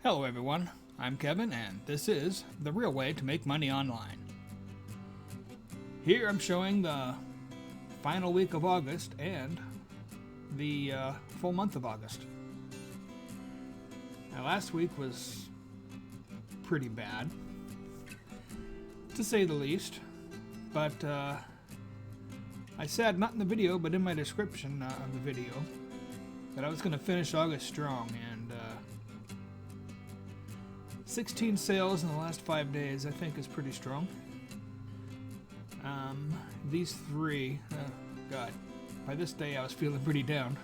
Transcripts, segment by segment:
Hello everyone, I'm Kevin and this is The Real Way to Make Money Online. Here I'm showing the final week of August and the full month of August. Now last week was pretty bad, to say the least, but I said, not in the video but in my description of the video, that I was going to finish August strong, and 16 sales in the last 5 days I think is pretty strong. These three, God, by this day I was feeling pretty down.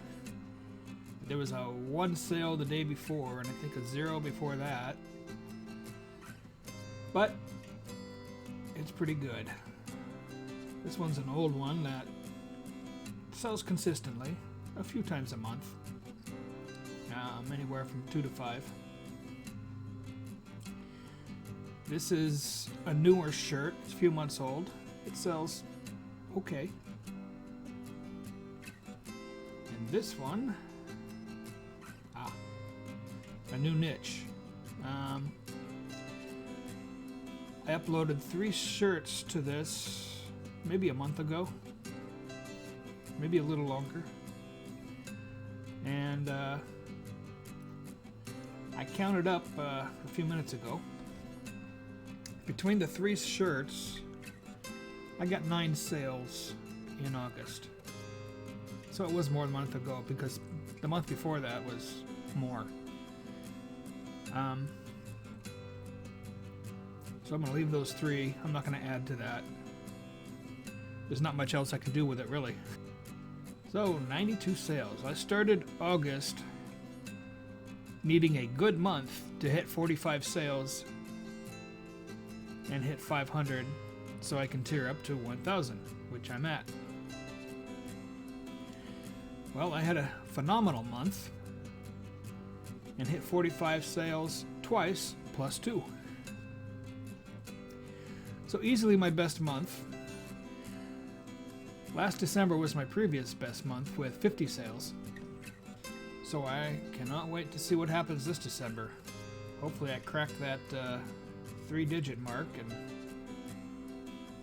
There was a 1 sale the day before and I think a 0 before that. But it's pretty good. This one's an old one that sells consistently, a few times a month, anywhere from 2 to 5. This is a newer shirt, it's a few months old. It sells okay. And this one, a new niche. I uploaded 3 shirts to this maybe a month ago, maybe a little longer. And I counted up a few minutes ago. Between the 3 shirts, I got 9 sales in August. So it was more than a month ago because the month before that was more. So I'm going to leave those 3. I'm not going to add to that. There's not much else I can do with it, really. So 92 sales. I started August needing a good month to hit 45 sales and hit 500 so I can tier up to 1,000, which I'm at. Well, I had a phenomenal month and hit 45 sales twice plus 2. So easily my best month. Last December was my previous best month with 50 sales. So I cannot wait to see what happens this December. Hopefully I crack that 3-digit mark and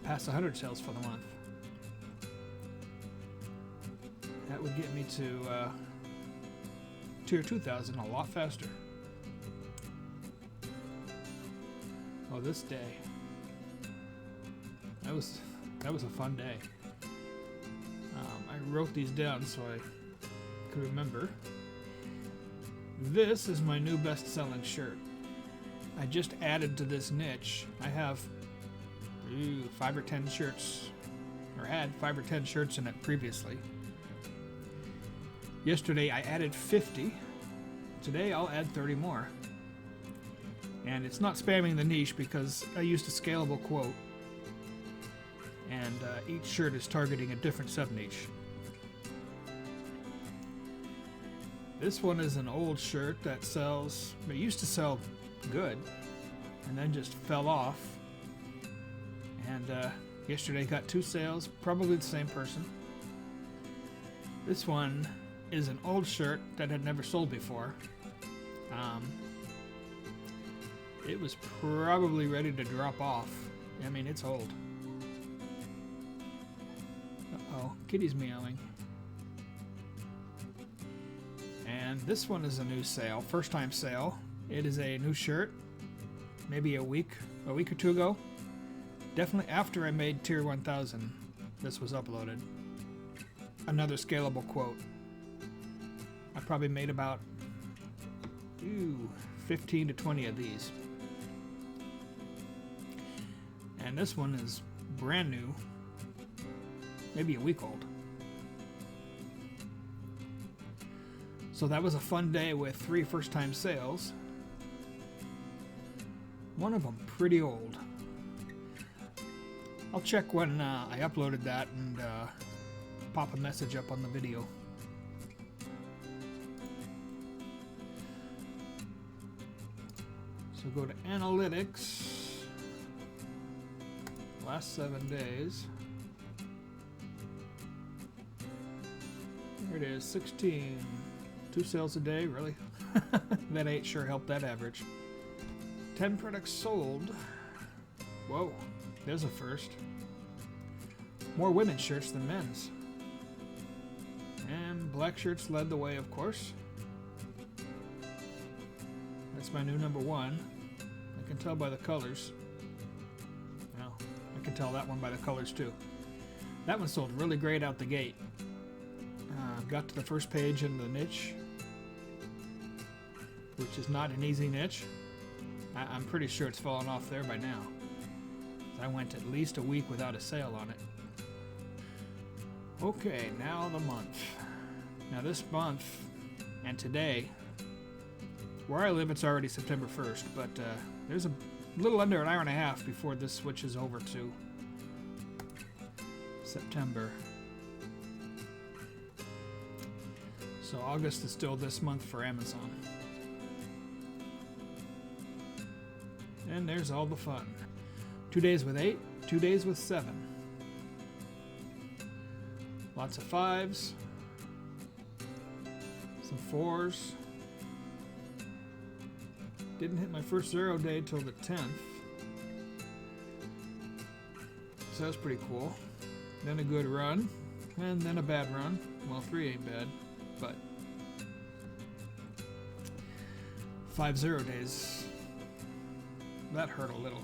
pass 100 sales for the month. That would get me to tier 2,000 a lot faster. Oh, this day. That was a fun day. I wrote these down so I could remember. This is my new best-selling shirt. I just added to this niche. I have 5 or 10 shirts, or had 5 or 10 shirts in it previously. Yesterday I added 50. Today I'll add 30 more. And it's not spamming the niche because I used a scalable quote. And each shirt is targeting a different sub-niche. This one is an old shirt that sells, it used to sell good, and then just fell off. And yesterday got 2 sales, probably the same person. This one is an old shirt that had never sold before. It was probably ready to drop off. I mean, it's old. Uh-oh, kitty's meowing. And this one is a new sale, first time sale. It is a new shirt, maybe a week or 2 ago. Definitely after I made tier 1,000, this was uploaded. Another scalable quote. I probably made about 15 to 20 of these. And this one is brand new, maybe a week old. So that was a fun day with 3 first-time sales. One of them pretty old. I'll check when I uploaded that and pop a message up on the video. So go to analytics. Last 7 days. There it is, 16. 2 sales a day, really? That 8 sure helped that average. 10 products sold. Whoa, there's a first. More women's shirts than men's. And black shirts led the way, of course. That's my new number 1. I can tell by the colors. Well, I can tell that one by the colors too. That one sold really great out the gate. Got to the first page in the niche, which is not an easy niche. I'm pretty sure it's fallen off there by now. I went at least a week without a sale on it. Okay, now the month. Now this month, and today, where I live it's already September 1st, but there's a little under an hour and a half before this switches over to September. So August is still this month for Amazon. And there's all the fun. 2 days with 8, 2 days with 7. Lots of 5s. Some 4s. Didn't hit my first 0 day till the 10th. So that's pretty cool. Then a good run. And then a bad run. Well, 3 ain't bad. But 5 0 days, that hurt a little.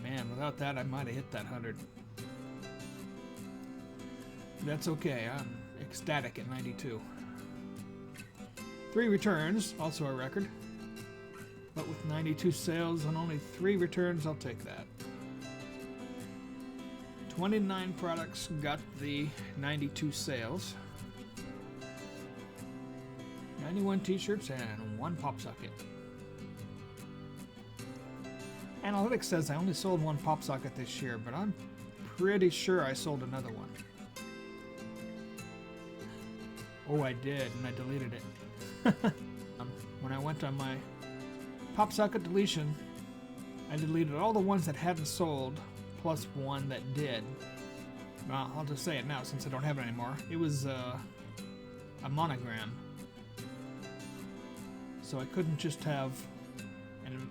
Man, without that I might have hit that 100. That's okay, I'm ecstatic at 92. 3 returns, also a record. But with 92 sales and only 3 returns, I'll take that. 29 products got the 92 sales. 91 t-shirts and 1 pop socket. Analytics says I only sold 1 pop socket this year, but I'm pretty sure I sold another one. Oh, I did, and I deleted it. When I went on my pop socket deletion, I deleted all the ones that hadn't sold, plus 1 that did. Well, I'll just say it now since I don't have it anymore. It was a monogram. So I couldn't just have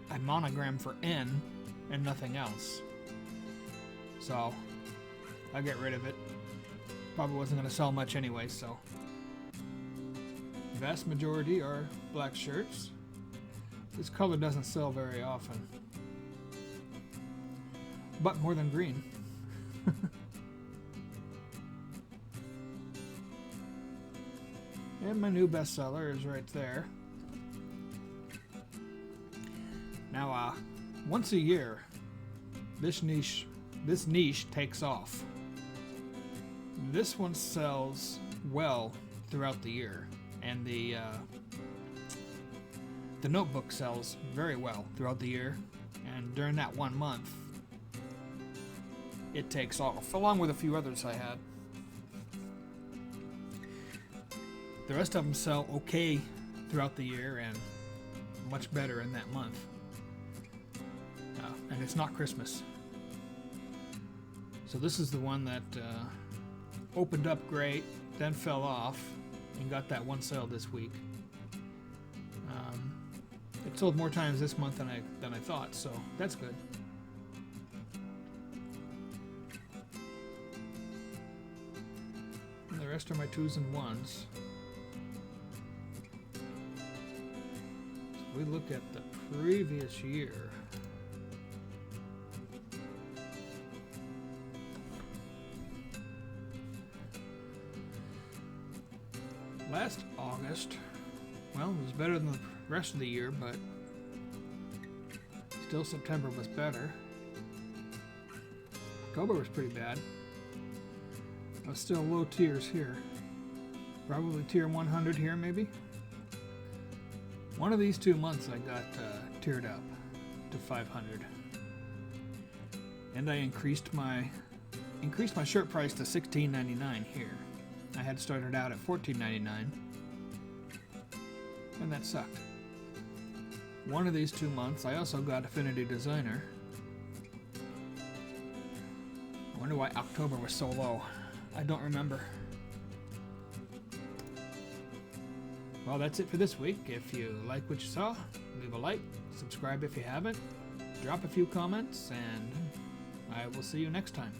a monogram for N and nothing else. So I get rid of it. Probably wasn't going to sell much anyway, so. The vast majority are black shirts. This color doesn't sell very often. But more than green. And my new bestseller is right there. Now, once a year, this niche takes off. This one sells well throughout the year, and the notebook sells very well throughout the year, and during that 1 month, it takes off, along with a few others I had. The rest of them sell okay throughout the year and much better in that month. And it's not Christmas. So this is the one that opened up great, then fell off, and got that 1 sale this week. It sold more times this month than I thought, so that's good. And the rest are my 2s and 1s. So we look at the previous year. Last August, well, it was better than the rest of the year, but still September was better. October was pretty bad. I was still low tiers here. Probably tier 100 here, maybe. One of these 2 months I got tiered up to 500. And I increased my shirt price to $16.99 here. I had started out at $14.99, and that sucked. One of these 2 months, I also got Affinity Designer. I wonder why October was so low. I don't remember. Well, that's it for this week. If you like what you saw, leave a like, subscribe if you haven't, drop a few comments, and I will see you next time.